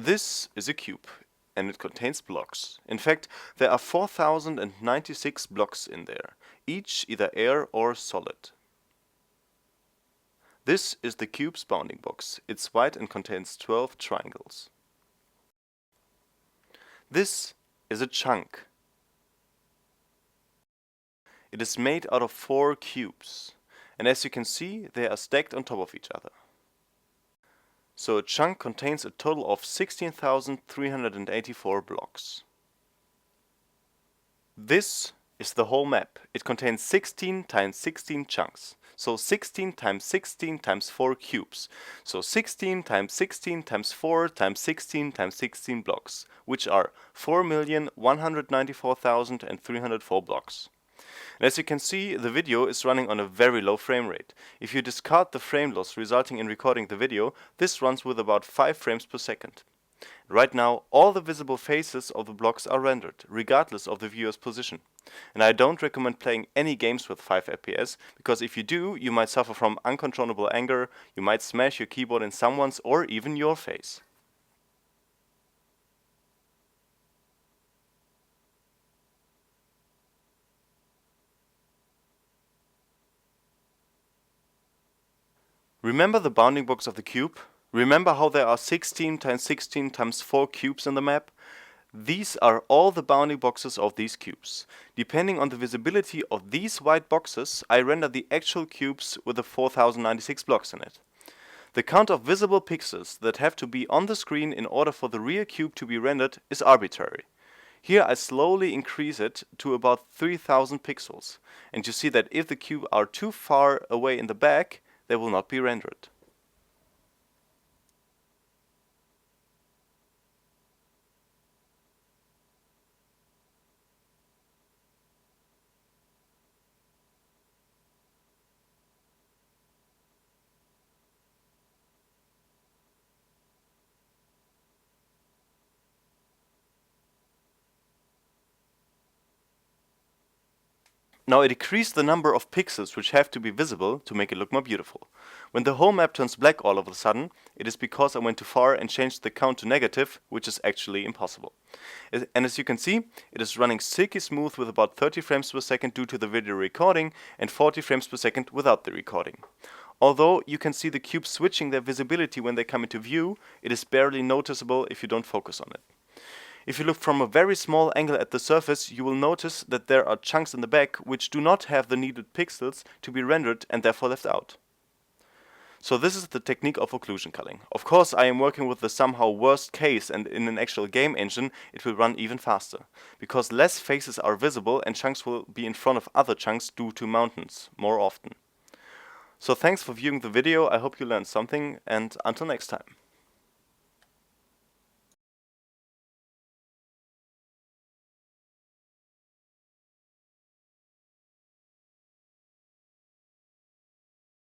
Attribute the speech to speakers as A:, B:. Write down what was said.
A: This is a cube, and it contains blocks. In fact, there are 4096 blocks in there, each either air or solid. This is the cube's bounding box. It's white and contains 12 triangles. This is a chunk. It is made out of 4 cubes, and as you can see, they are stacked on top of each other. So a chunk contains a total of 16,384 blocks. This is the whole map. It contains 16 times 16 chunks. So 16 times 16 times 4 cubes. So 16 times 16 times 4 times 16 times 16 blocks, which are 4,194,304 blocks. And as you can see, the video is running on a very low frame rate. If you discard the frame loss resulting in recording the video, this runs with about 5 frames per second. Right now, all the visible faces of the blocks are rendered, regardless of the viewer's position. And I don't recommend playing any games with 5 FPS, because if you do, you might suffer from uncontrollable anger, you might smash your keyboard in someone's or even your face. Remember the bounding box of the cube? Remember how there are 16 times 16 times 4 cubes in the map? These are all the bounding boxes of these cubes. Depending on the visibility of these white boxes, I render the actual cubes with the 4096 blocks in it. The count of visible pixels that have to be on the screen in order for the real cube to be rendered is arbitrary. Here I slowly increase it to about 3000 pixels, and you see that if the cube are too far away in the back, they will not be rendered. Now I decrease the number of pixels which have to be visible to make it look more beautiful. When the whole map turns black all of a sudden, it is because I went too far and changed the count to negative, which is actually impossible. And as you can see, it is running silky smooth with about 30 frames per second due to the video recording and 40 frames per second without the recording. Although you can see the cubes switching their visibility when they come into view, it is barely noticeable if you don't focus on it. If you look from a very small angle at the surface, you will notice that there are chunks in the back which do not have the needed pixels to be rendered and therefore left out. So this is the technique of occlusion culling. Of course, I am working with the somehow worst case, and in an actual game engine it will run even faster, because less faces are visible and chunks will be in front of other chunks due to mountains more often. So thanks for viewing the video, I hope you learned something, and until next time.